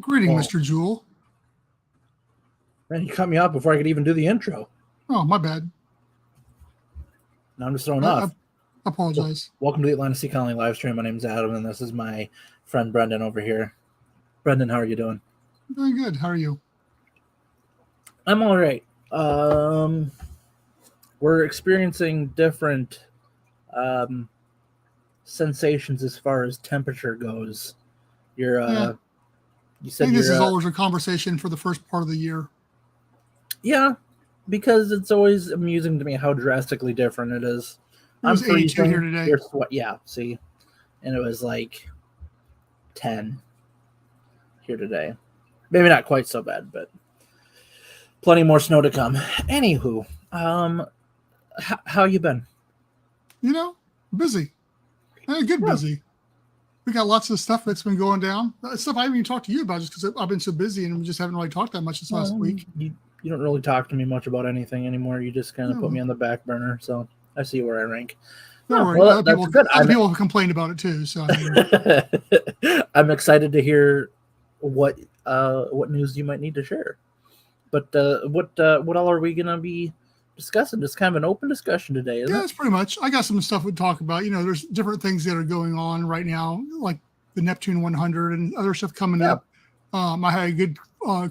Greeting, Well, Mr. Jewell. man, you cut me off before I could even do the intro. Oh, my bad. Now I'm just thrown I off. apologize. Welcome to the Atlanta Sea Colony live stream. My name is Adam, and this is my friend Brendan over here. Brendan, how are you doing? Doing good. How are you? I'm all right. We're experiencing different sensations as far as temperature goes. You said I think this is always a conversation for the first part of the year. Yeah, because it's always amusing to me how drastically different it is. It was 82 here today. Yeah, see, and it was like 10 here today. Maybe not quite so bad, but plenty more snow to come. Anywho, how you been? Busy. Busy. We got lots of stuff that's been going down. Stuff I haven't even talked to you about just because I've been so busy and we just haven't really talked that much this last week. You don't really talk to me much about anything anymore. You just kind of put me on the back burner, so I see where I rank. Don't worry. Other people have complained about it too. So I'm excited to hear what news you might need to share. But what all are we gonna be discussing? Just kind of an open discussion today, isn't it? That's pretty much. I got some stuff we'd talk about. There's different things that are going on right now, like the Neptune 100 and other stuff coming up. I had a good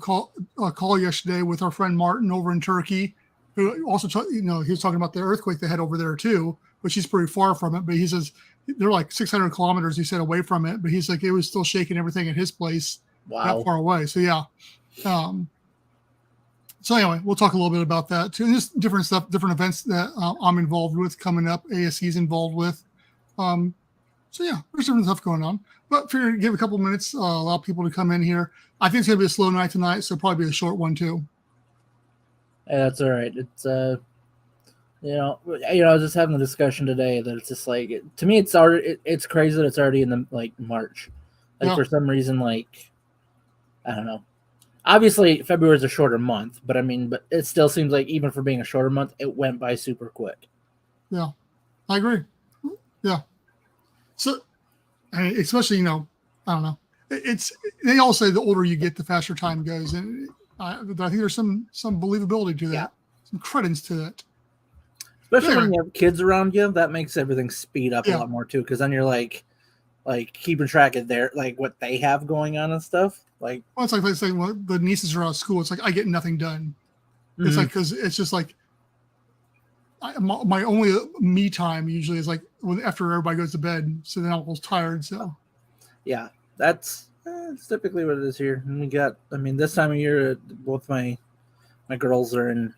call yesterday with our friend Martin over in Turkey, who also he was talking about the earthquake they had over there too, which he's pretty far from it. But he says they're like 600 kilometers, he said, away from it. But he's like, it was still shaking everything at his place that far away. So yeah. So anyway, we'll talk a little bit about that too. And just different stuff, different events that I'm involved with coming up, ASC is involved with. So yeah, there's different stuff going on. But figure to give a couple minutes, allow people to come in here. I think it's gonna be a slow night tonight, so probably be a short one too. Yeah, that's all right. It's I was just having a discussion today that it's just like to me, it's crazy that it's already in the March. For some reason, I don't know. Obviously, February is a shorter month, but it still seems like even for being a shorter month, it went by super quick. Yeah, I agree. Yeah. So, especially, I don't know. They all say the older you get, the faster time goes, and I think there's some believability to that, some credence to that. Especially when you have kids around you, that makes everything speed up a lot more too, because then you're like keeping track of what they have going on and stuff. It's like saying the nieces are out of school. It's like I get nothing done. Mm-hmm. It's like because it's just like my only me time usually is after everybody goes to bed. So then I'm almost tired. So yeah, that's typically what it is here. And we got, this time of year, both my girls are in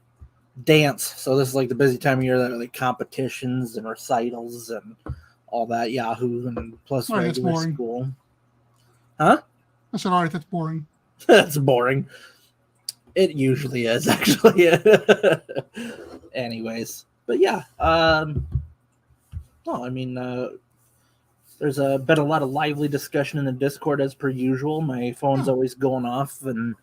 dance, so this is the busy time of year that are competitions and recitals and all that Yahoo and plus regular school. Huh? I said, all right, that's boring. That's boring. It usually is, actually. Anyways, but yeah. There's been a lot of lively discussion in the Discord as per usual. My phone's always going off and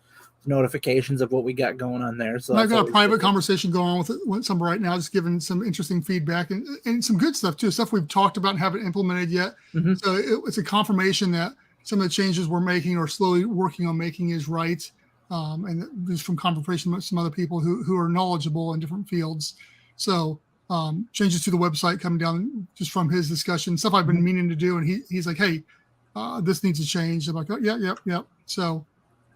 notifications of what we got going on there. So I've got a private conversation going on with some right now, just giving some interesting feedback and some good stuff too, stuff we've talked about and haven't implemented yet. Mm-hmm. So it's a confirmation that some of the changes we're making or slowly working on making is right. And just from conversation with some other people who are knowledgeable in different fields. So changes to the website coming down just from his discussion, stuff I've been meaning to do. And he's like, hey, this needs to change. I'm like, oh, yeah. So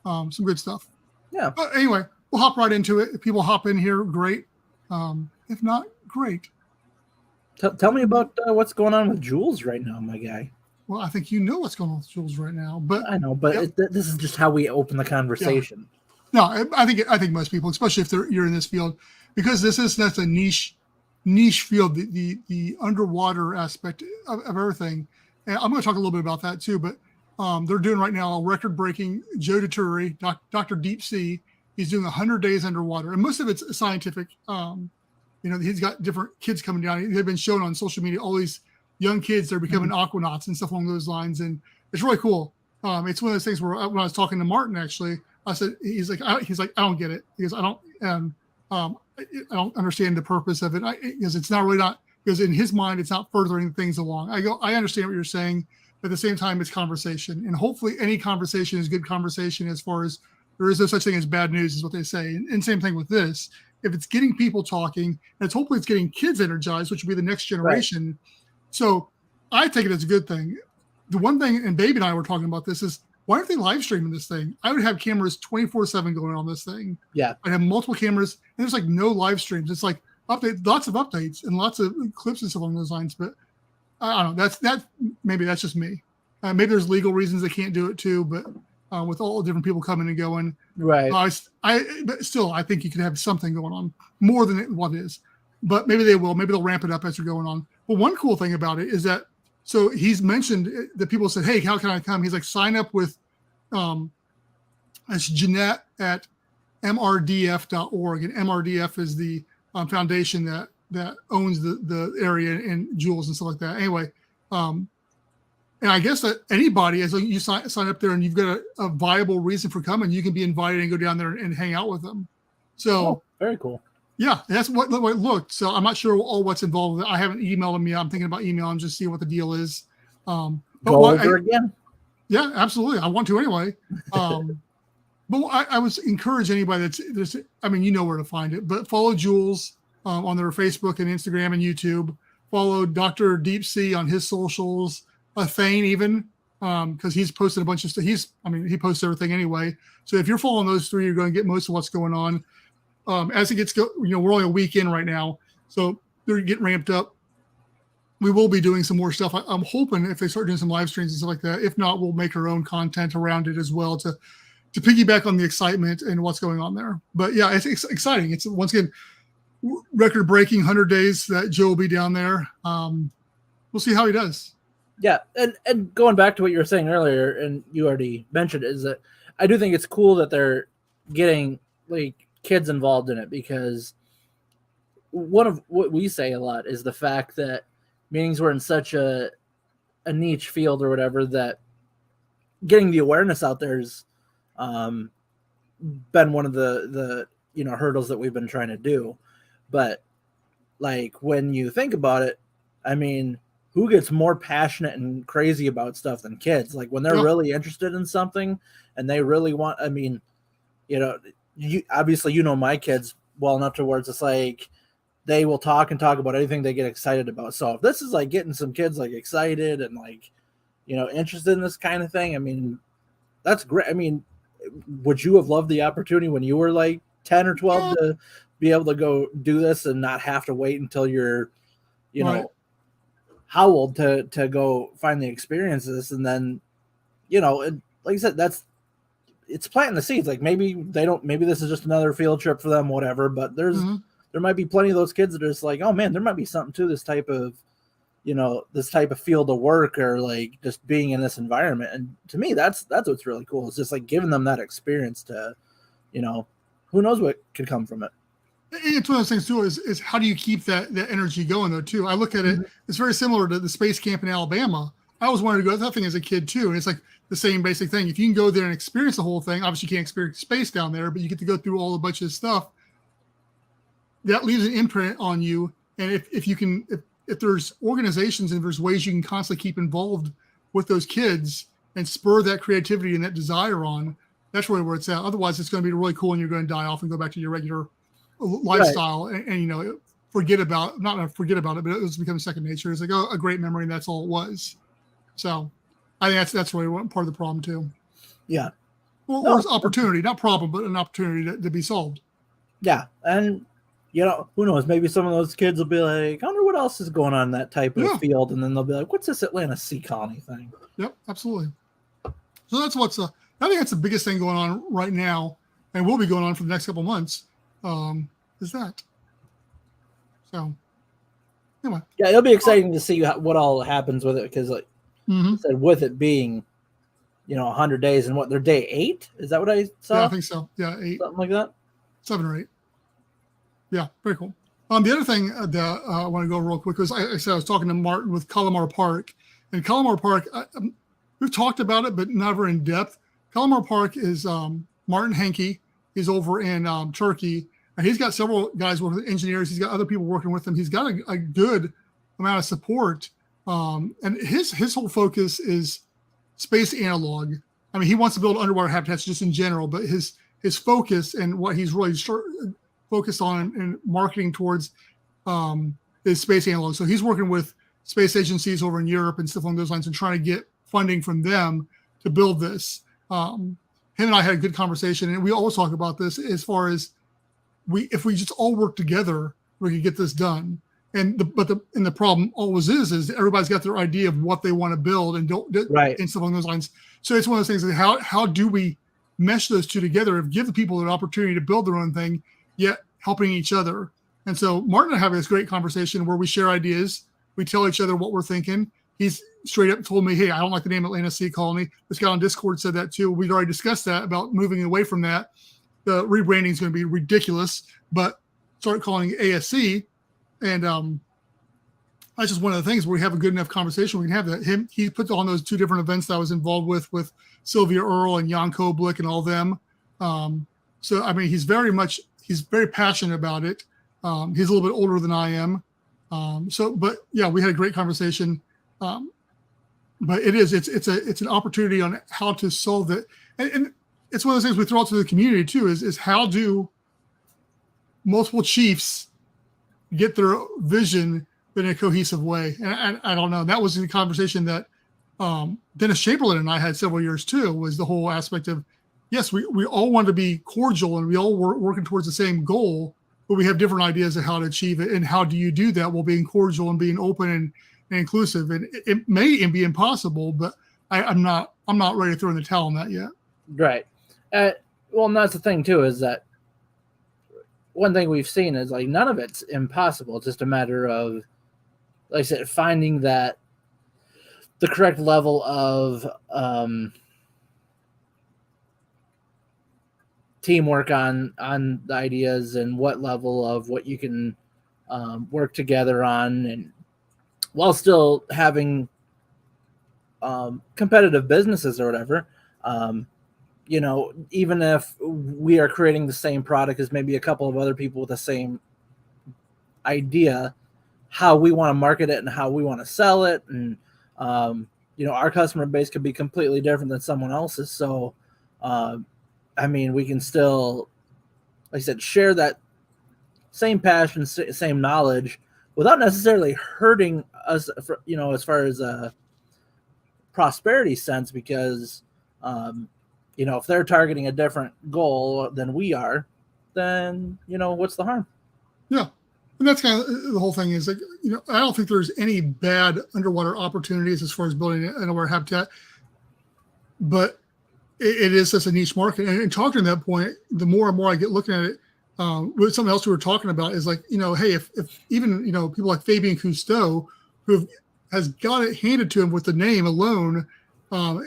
some good stuff. Yeah. But anyway, we'll hop right into it. If people hop in here, great. If not, great. Tell me about what's going on with Jules right now, my guy. Well, I think you know what's going on with Jules right now, but I know, but this is just how we open the conversation. Yeah. No, I think most people, especially if you're in this field, because that's a niche field, the underwater aspect of everything. And I'm going to talk a little bit about that too, but they're doing right now a record-breaking Joe Dituri, Dr. Deep Sea. He's doing 100 days underwater, and most of it's scientific. He's got different kids coming down. They've been shown on social media all these young kids that are becoming aquanauts and stuff along those lines, and it's really cool. It's one of those things where when I was talking to Martin, actually, I said he's like I don't get it. He goes, I don't understand the purpose of it. Because it's not really because in his mind it's not furthering things along. I understand what you're saying, At the same time, it's conversation, and hopefully any conversation is good conversation. As far as there is no such thing as bad news, is what they say. And same thing with this. If it's getting people talking, and it's hopefully it's getting kids energized, which will be the next generation. Right. So I take it as a good thing. The one thing, and Baby and I were talking about this, is why aren't they live streaming this thing? I would have cameras 24/7 going on this thing. Yeah. I'd have multiple cameras, and there's like no live streams. It's like lots of updates and lots of clips and stuff along those lines. But I don't know. Maybe that's just me. Maybe there's legal reasons they can't do it too. But with all the different people coming and going, right? But still, I think you could have something going on more than what is. But maybe they will. Maybe they'll ramp it up as they're going on. But one cool thing about it is that, so he's mentioned that people said, "Hey, how can I come?" He's like, sign up with, it's Jeanette at mrdf.org, and MRDF is the foundation that owns the area and Jules and stuff like that. Anyway, and I guess that anybody, as long as you sign up there and you've got a viable reason for coming, you can be invited and go down there and hang out with them. So very cool. Yeah, that's what it looked. So I'm not sure what's involved with it. I haven't emailed them yet. I'm thinking about emailing just see what the deal is. Go over again. Yeah, absolutely. I want to anyway. But I was encourage anybody that's I mean, you know where to find it, but follow Jules on their Facebook and Instagram and YouTube. Follow Dr. Deep Sea on his socials. Thane even, because he's posted a bunch of stuff. He posts everything anyway. So if you're following those three, you're going to get most of what's going on. As it gets we're only a week in right now, so they're getting ramped up. We will be doing some more stuff. I'm hoping if they start doing some live streams and stuff like that. If not, we'll make our own content around it as well to piggyback on the excitement and what's going on there. But yeah, it's exciting. It's once again record-breaking 100 days that Joe will be down there. We'll see how he does. Yeah, and going back to what you were saying earlier, and you already mentioned it, is that I do think it's cool that they're getting like kids involved in it, because one of what we say a lot is the fact that meetings were in such a niche field or whatever, that getting the awareness out there has been one of the hurdles that we've been trying to do. But like when you think about it, I mean, who gets more passionate and crazy about stuff than kids? Like when they're really interested in something and they really want, I mean, you obviously, my kids well enough to where it's like they will talk about anything they get excited about. So if this is like getting some kids like excited and like, interested in this kind of thing, I mean, that's great. I mean, would you have loved the opportunity when you were like 10 or 12 to be able to go do this and not have to wait until you're, right. how old to go find the experiences? And then, like I said, it's planting the seeds. Like maybe this is just another field trip for them, whatever, but there might be plenty of those kids that are just like, oh man, there might be something to this type of field of work, or like just being in this environment. And to me, that's what's really cool. It's just like giving them that experience to, who knows what could come from it. It's one of those things too, is how do you keep that energy going though too? I look at it, it's very similar to the space camp in Alabama. I always wanted to go to that thing as a kid too. And it's like the same basic thing. If you can go there and experience the whole thing, obviously you can't experience space down there, but you get to go through all a bunch of stuff. That leaves an imprint on you. And if there's organizations and there's ways you can constantly keep involved with those kids and spur that creativity and that desire on, that's really where it's at. Otherwise, it's going to be really cool and you're going to die off and go back to your regular lifestyle. Right. And forget about it, but it was becoming second nature. It's like a great memory, and that's all it was. So I think that's really part of the problem too. Yeah. Well, there's opportunity, not problem, but an opportunity to be solved. Yeah. And who knows? Maybe some of those kids will be like, I wonder what else is going on in that type of field. And then they'll be like, what's this Atlanta Sea Colony thing? Yep, absolutely. So that's I think that's the biggest thing going on right now, and will be going on for the next couple of months, is that. So, anyway. Yeah, it'll be exciting to see what all happens with it, because like I said, with it being, 100 days, and they're day 8? Is that what I saw? Yeah, I think so. Yeah, 8. Something like that? 7 or 8. Yeah, very cool. The other thing that I want to go real quick was I said I was talking to Martin with Calamar Park. And Calamar Park, we've talked about it, but never in depth. Calamar Park is Martin Henke. He's over in Turkey. And he's got several guys working with engineers. He's got other people working with him. He's got a good amount of support And his whole focus is space analog. I mean, he wants to build underwater habitats just in general, but his focus and what he's really focused on and marketing towards is space analog. So he's working with space agencies over in Europe and stuff along those lines and trying to get funding from them to build this. Him and I had a good conversation, and we always talk about this as far as if we just all work together, we can get this done. And the problem always is everybody's got their idea of what they want to build and and stuff along those lines. So it's one of those things that how do we mesh those two together and give the people an opportunity to build their own thing, yet helping each other. And so Martin and I have this great conversation where we share ideas. We tell each other what we're thinking. He's straight up told me, hey, I don't like the name Atlanta Sea Colony. This guy on Discord said that too. We'd already discussed that about moving away from that. The rebranding is going to be ridiculous, but start calling it ASC. And that's just one of the things where we have a good enough conversation. We can have that. He put on those 2 different events that I was involved with Sylvia Earle and Jan Koblik and all them. So, I mean, he's very passionate about it. He's a little bit older than I am. But yeah, we had a great conversation. But it's an opportunity on how to solve it. And it's one of those things we throw out to the community too, is how do multiple chiefs get their vision in a cohesive way? And I don't know. That was the conversation that Dennis Chamberlain and I had several years too, was the whole aspect of, yes, we all want to be cordial and we all working towards the same goal, but we have different ideas of how to achieve it. And how do you do that while being cordial and being open and inclusive? And it may be impossible, but I'm not ready to throw in the towel on that yet. Right. Well, and that's the thing too, is that one thing we've seen is like none of it's impossible. It's just a matter of, like I said, finding the correct level of teamwork on the ideas and what level of what you can work together on, and while still having competitive businesses or whatever. Even if we are creating the same product as maybe a couple of other people with the same idea, how we want to market it and how we want to sell it. And, our customer base could be completely different than someone else's. So, we can still, like I said, share that same passion, same knowledge without necessarily hurting us, as far as a prosperity sense, because, if they're targeting a different goal than we are, then, what's the harm? Yeah. And that's kind of the whole thing is like, I don't think there's any bad underwater opportunities as far as building an underwater habitat, but it is just a niche market. And talking to that point, the more and more I get looking at it, with something else we were talking about is like, hey, if even, people like Fabian Cousteau, who has got it handed to him with the name alone,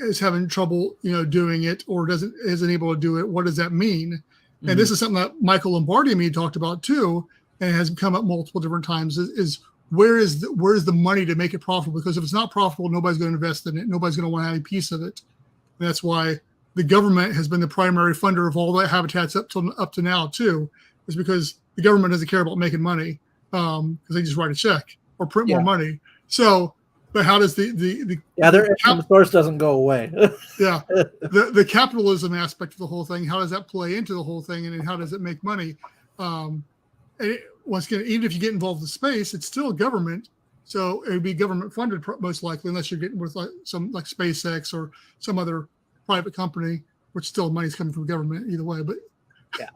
is having trouble, doing it or isn't able to do it. What does that mean? Mm-hmm. And this is something that Michael Lombardi and me talked about too, and has come up multiple different times. Is where is the money to make it profitable? Because if it's not profitable, nobody's going to invest in it. Nobody's going to want to have any piece of it. And that's why the government has been the primary funder of all the habitats up to now too. Is because the government doesn't care about making money because they just write a check or print more money. So. But how does their income source doesn't go away? Yeah, the capitalism aspect of the whole thing. How does that play into the whole thing, and how does it make money? Once again, even if you get involved in space, it's still government, so it would be government funded most likely, unless you're getting with some like SpaceX or some other private company, which still money's coming from government either way. But yeah,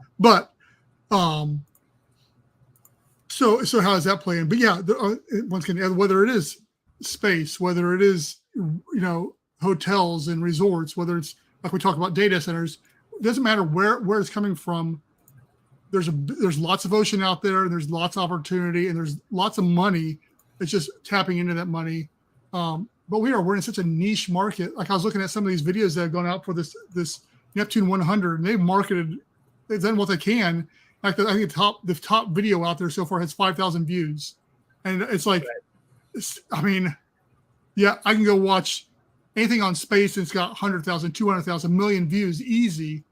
so how does that play in? But yeah, once again, whether it is space, whether it is hotels and resorts, whether it's like we talk about data centers, it doesn't matter where it's coming from. There's lots of ocean out there, and there's lots of opportunity, and there's lots of money. It's just tapping into that money. But we're in such a niche market. Like I was looking at some of these videos that have gone out for this Neptune 100, and they've done what they can. Like I think the top video out there so far has 5,000 views, and it's like. Right. I mean, yeah, I can go watch anything on space and it's got 100,000, 200,000, million views easy.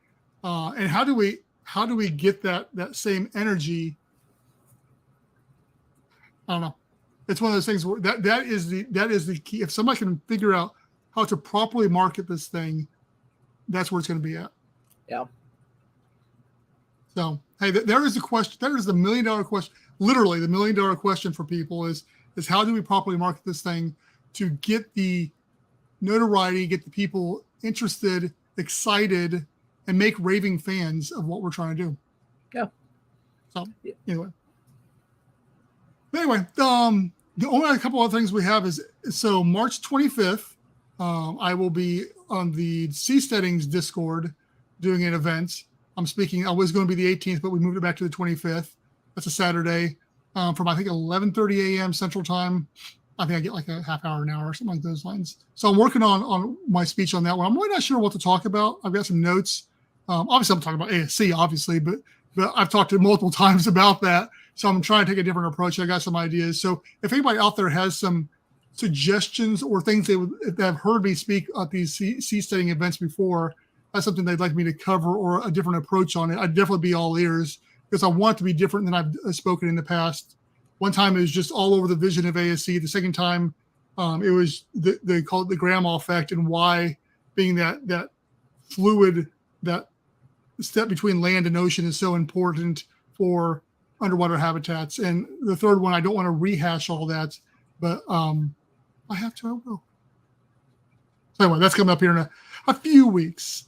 And how do we get that same energy? I don't know. It's one of those things where that is the key. If somebody can figure out how to properly market this thing, that's where it's going to be at. Yeah. So, hey, there is the question. There is the $1 million question. Literally, the $1 million question for people is how do we properly market this thing to get the notoriety, get the people interested, excited, and make raving fans of what we're trying to do. Yeah. So, anyway, the only couple of things we have is so March 25th, I will be on the Seasteading's Discord doing an event. I'm speaking. I was going to be the 18th, but we moved it back to the 25th. That's a Saturday from I think 11:30 a.m. Central Time. I think I get like a half hour, an hour, or something like those lines. So I'm working on my speech on that one. I'm really not sure what to talk about. I've got some notes. Obviously, I'm talking about ASC, obviously, but I've talked to multiple times about that. So I'm trying to take a different approach. I got some ideas. So if anybody out there has some suggestions or things they have heard me speak at these seasteading events before, that's something they'd like me to cover or a different approach on it, I'd definitely be all ears because I want it to be different than I've spoken in the past. One time it was just all over the vision of ASC. The second time it was they call it the grandma effect and why being that fluid, that step between land and ocean is so important for underwater habitats. And the third one, I don't want to rehash all that, but I have to, I will. So anyway, that's coming up here in a few weeks.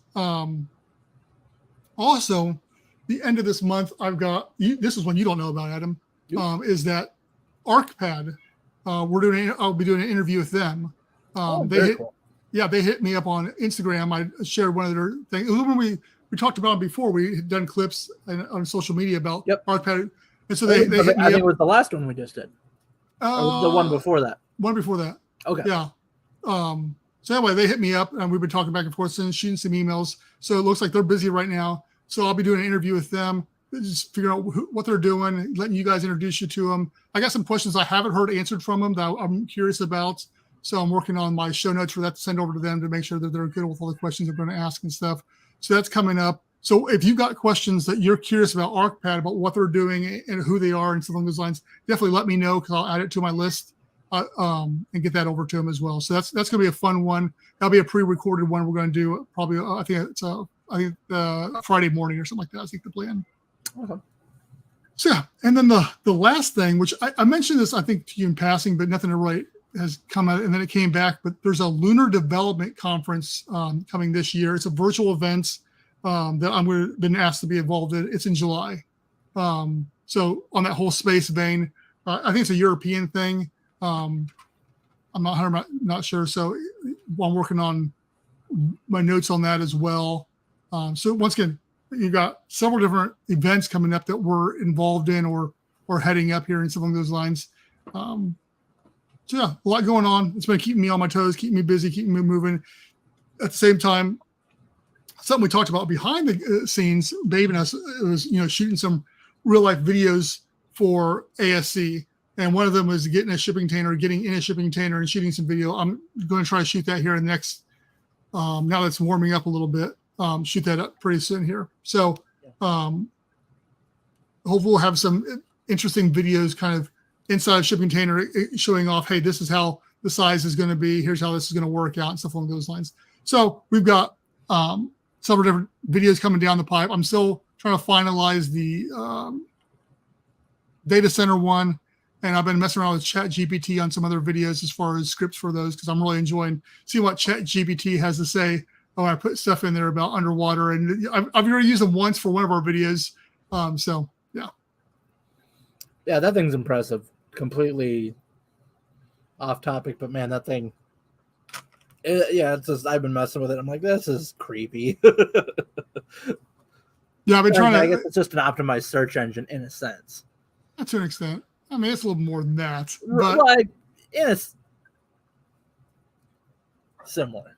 Also, the end of this month, I've got, this is one you don't know about, Adam, is that ArcPad. I'll be doing an interview with them. Cool. Yeah, they hit me up on Instagram. I shared one of their things. It was when we talked about it before. We had done clips on social media about ArcPad. And so they hit me up. I think it was the last one we just did. Or the one before that. One before that. Okay. Yeah. So anyway, they hit me up and we've been talking back and forth since, shooting some emails. So it looks like they're busy right now. So I'll be doing an interview with them, just figuring out what they're doing, letting you guys introduce you to them. I got some questions I haven't heard answered from them that I'm curious about. So I'm working on my show notes for that to send over to them to make sure that they're good with all the questions they're going to ask and stuff. So that's coming up. So if you've got questions that you're curious about ArcPad, about what they're doing and who they are and stuff along those lines, definitely let me know because I'll add it to my list and get that over to them as well. So that's going to be a fun one. That'll be a pre-recorded one we're going to do probably. I think Friday morning or something like that. I think the plan. Okay. So yeah, and then the last thing, which I mentioned this, I think to you in passing, but nothing to write has come out, and then it came back. But there's a Lunar Development Conference coming this year. It's a virtual event that I'm been asked to be involved in. It's in July. So on that whole space vein, I think it's a European thing. I'm not sure. So I'm working on my notes on that as well. So once again, you've got several different events coming up that we're involved in or heading up here and something along those lines. So yeah, a lot going on. It's been keeping me on my toes, keeping me busy, keeping me moving. At the same time, something we talked about behind the scenes, Babe and us, it was shooting some real life videos for ASC, and one of them was getting in a shipping container and shooting some video. I'm going to try to shoot that here in the next. Now that it's warming up a little bit, shoot that up pretty soon here. So hopefully we'll have some interesting videos kind of inside a shipping container showing off, hey, this is how the size is going to be. Here's how this is going to work out and stuff along those lines. So we've got several different videos coming down the pipe. I'm still trying to finalize the data center one. And I've been messing around with ChatGPT on some other videos as far as scripts for those because I'm really enjoying seeing what ChatGPT has to say. Oh, I put stuff in there about underwater, and I've already used them once for one of our videos. So yeah. Yeah, that thing's impressive. Completely off topic, but man, that thing. It's just I've been messing with it. I'm like, this is creepy. Yeah, I've been trying to. I guess it's just an optimized search engine in a sense. To an extent. I mean, it's a little more than that. But like, it's similar.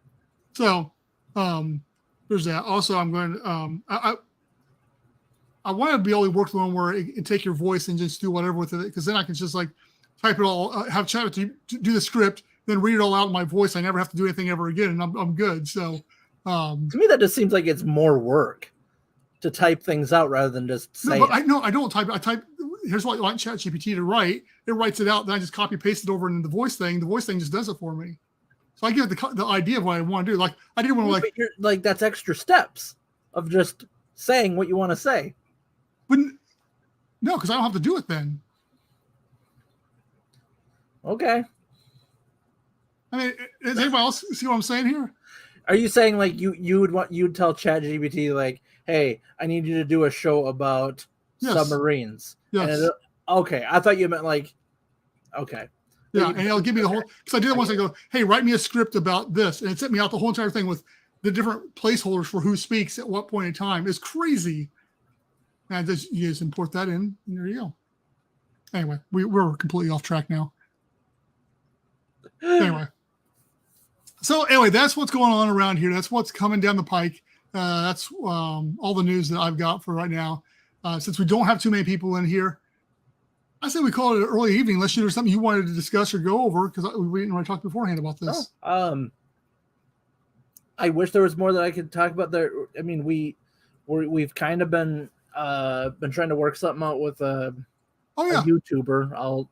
So, there's that. Also, I'm going to, I want to be able to work the one where it can take your voice and just do whatever with it, because then I can just like type it all, have chat to do the script, then read it all out in my voice. I never have to do anything ever again, and I'm good. So, to me, that just seems like it's more work to type things out rather than just say. No, but I don't type. here's what you want ChatGPT to write. It writes it out. Then I just copy paste it over into the voice thing. The voice thing just does it for me. So I give it the idea of what I want to do. Like I didn't want to like that's extra steps of just saying what you want to say. But no, because I don't have to do it then. Okay. I mean, does anybody else see what I'm saying here? Are you saying like you'd tell ChatGPT like, hey, I need you to do a show about submarines? Yes. And okay, I thought you meant like, okay. Yeah, and it'll give me the whole, because I did it once. I go, hey, write me a script about this, and it sent me out the whole entire thing with the different placeholders for who speaks at what point in time. It's crazy. And you just import that in, and there you go. Anyway, we're completely off track now. Anyway. So anyway, that's what's going on around here. That's what's coming down the pike. That's all the news that I've got for right now. Since we don't have too many people in here, I say we call it an early evening, unless there's something you wanted to discuss or go over, because we didn't want to talk beforehand about this. I wish there was more that I could talk about there. I mean, we've kind of been trying to work something out with a YouTuber. I'm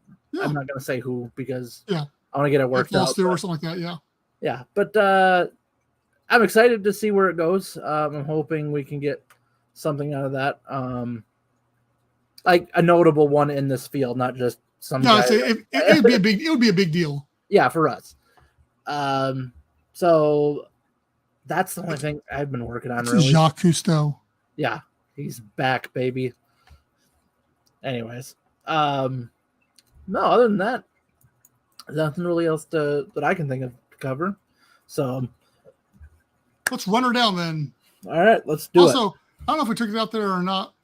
not going to say who because I want to get it worked out. Or something like that, yeah. Yeah, but I'm excited to see where it goes. I'm hoping we can get something out of that. Like a notable one in this field, not just some. No, it would be a big deal. Yeah, for us. So that's the only thing I've been working on. Really, Jacques Cousteau. Yeah, he's back, baby. Anyways, no, other than that, nothing really else that I can think of to cover. So let's run her down then. All right, let's do it. Also, I don't know if we took it out there or not.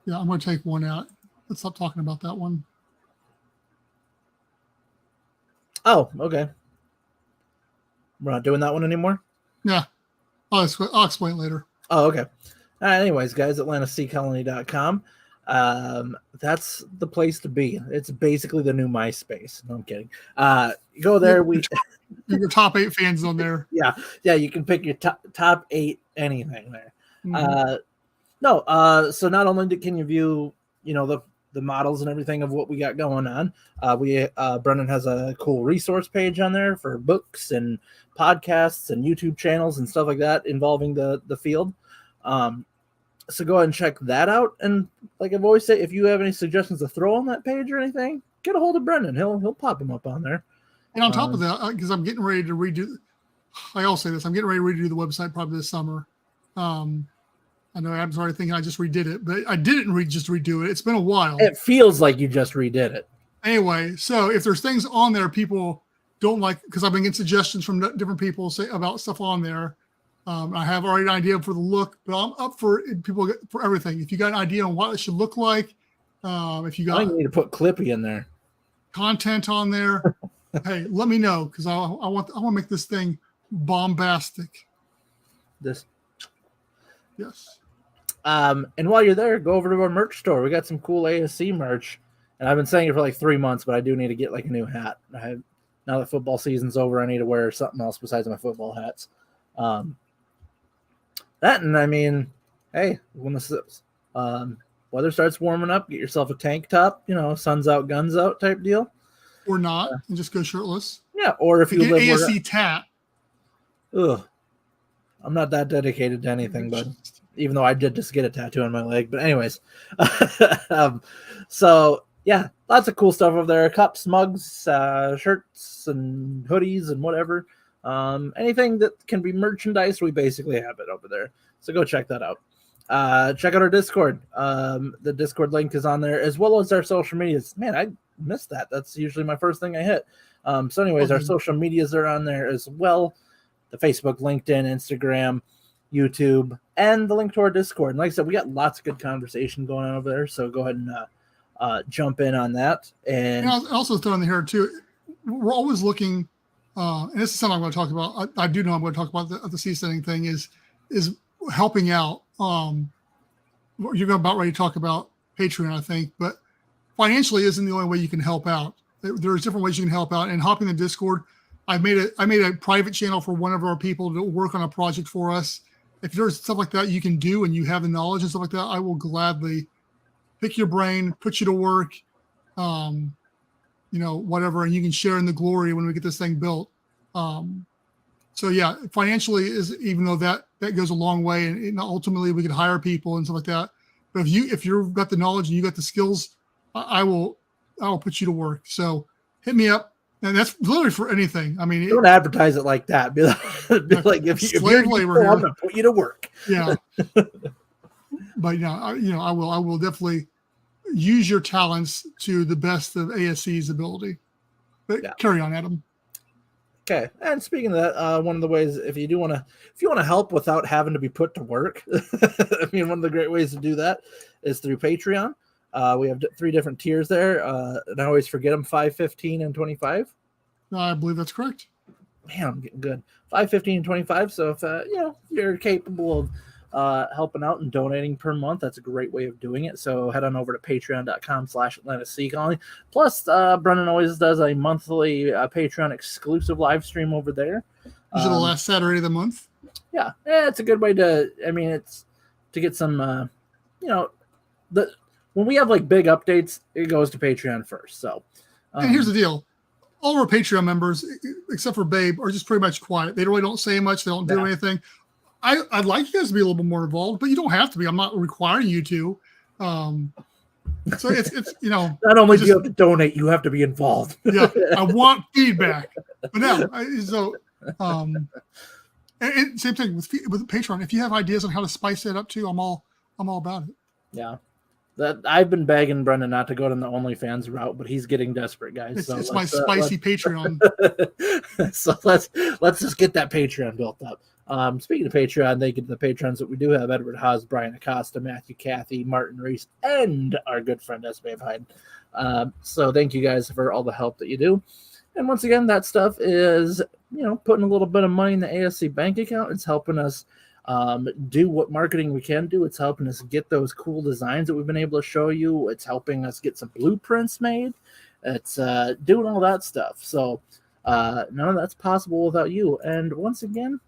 Yeah, I'm going to take one out. Let's stop talking about that one. Oh, okay. We're not doing that one anymore? Yeah. I'll explain later. Oh, okay. Anyways, guys, AtlantaSeaColony.com. That's the place to be. It's basically the new MySpace. No, I'm kidding. You go there. Your top 8 fans on there. Yeah. You can pick your top 8 anything there. Mm-hmm. So not only can you view, the models and everything of what we got going on, Brendan has a cool resource page on there for books and podcasts and YouTube channels and stuff like that involving the field. So go ahead and check that out. And like I've always said, if you have any suggestions to throw on that page or anything, get a hold of Brendan. He'll pop them up on there. And on top of that, because I'm getting ready to redo, I'll say this, I'm getting ready to redo the website probably this summer. I know Ab's already thinking I just redid it, but I didn't just redo it. It's been a while. It feels like you just redid it. Anyway, so if there's things on there people don't like, because I've been getting suggestions from different people say about stuff on there. I have already an idea for the look, but I'm up for everything. If you got an idea on what it should look like, if you got, I need to put Clippy in there, content on there, hey, let me know because I want to make this thing bombastic. Yes. And while you're there, go over to our merch store. We got some cool ASC merch, and I've been saying it for like 3 months, but I do need to get like a new hat. Now that football season's over, I need to wear something else besides my football hats. That, and I mean, hey, when the weather starts warming up, get yourself a tank top, sun's out, guns out type deal. Or not, and just go shirtless. Yeah, or if you get live ASC tat. Ugh, I'm not that dedicated to anything, but even though I did just get a tattoo on my leg. But anyways, so yeah, lots of cool stuff over there. Cups, mugs, shirts, and hoodies, and whatever. Anything that can be merchandise, we basically have it over there. So go check that out. Check out our Discord. The Discord link is on there, as well as our social medias. Man, I missed that. That's usually my first thing I hit. So anyways, our social medias are on there as well. The Facebook, LinkedIn, Instagram, YouTube, and the link to our Discord. And like I said, we got lots of good conversation going on over there. So go ahead and jump in on that. And I'll also throw in here too. We're always looking, and this is something I'm going to talk about. I do know I'm going to talk about the seasoning thing is helping out. You're about ready to talk about Patreon, I think, but financially isn't the only way you can help out. There's different ways you can help out, and hopping the Discord. I made a private channel for one of our people to work on a project for us. if there's stuff like that you can do and you have the knowledge and stuff like that, I will gladly pick your brain, put you to work, whatever, and you can share in the glory when we get this thing built. So yeah, financially even though that goes a long way, and ultimately we could hire people and stuff like that. But if you've got the knowledge and you got the skills, I will put you to work. So hit me up, and that's literally for anything. I mean, don't advertise it like that. Be like if you're labor, I'm gonna put you to work. Yeah, but I will definitely use your talents to the best of ASC's ability. But carry on, Adam. Okay, and speaking of that, one of the ways if you want to help without having to be put to work, I mean, one of the great ways to do that is through Patreon. We have 3 different tiers there, and I always forget them: 5, 15, and 25. I believe that's correct. Man, I'm getting good. 5, 15, and 25. So if you're capable of helping out and donating per month, that's a great way of doing it. So head on over to patreon.com/Atlanta Sea Colony. Plus, Brennan always does a monthly Patreon exclusive live stream over there. Usually the last Saturday of the month. Yeah, it's a good way to. I mean, it's to get some. When we have like big updates, it goes to Patreon first. So, and here's the deal: all of our Patreon members, except for Babe, are just pretty much quiet. They really don't say much. They don't do anything. I'd like you guys to be a little bit more involved, but you don't have to be. I'm not requiring you to. So it's not only do you have to donate, you have to be involved. Yeah, I want feedback. But no, and same thing with Patreon. If you have ideas on how to spice it up too, I'm all about it. Yeah. That I've been begging Brendan not to go to the OnlyFans route, but he's getting desperate, guys. It's my spicy Patreon. So let's just get that Patreon built up. Speaking of Patreon, thank you to the patrons that we do have: Edward Haas, Brian Acosta, Matthew Cathy, Martin Reese, and our good friend SBF Hyde. So thank you guys for all the help that you do. And once again, that stuff is putting a little bit of money in the ASC bank account. It's helping us do what marketing we can do. It's helping us get those cool designs that we've been able to show you. It's helping us get some blueprints made. It's doing all that stuff. So none of that's possible without you. And once again,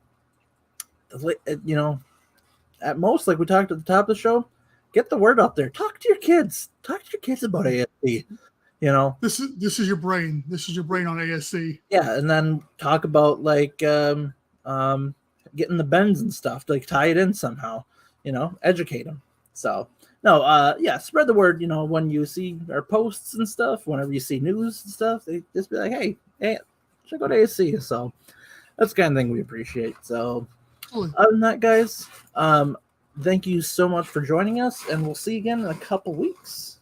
at most, like we talked at the top of the show, get the word out there. Talk to your kids. Talk to your kids about ASC. This is your brain. This is your brain on ASC. Yeah, and then talk about like getting the bends and stuff, like tie it in somehow, educate them. So spread the word. When you see our posts and stuff, whenever you see news and stuff, they just be like, hey, check out ASC. So that's the kind of thing we appreciate. So other than that, guys, thank you so much for joining us, and we'll see you again in a couple weeks.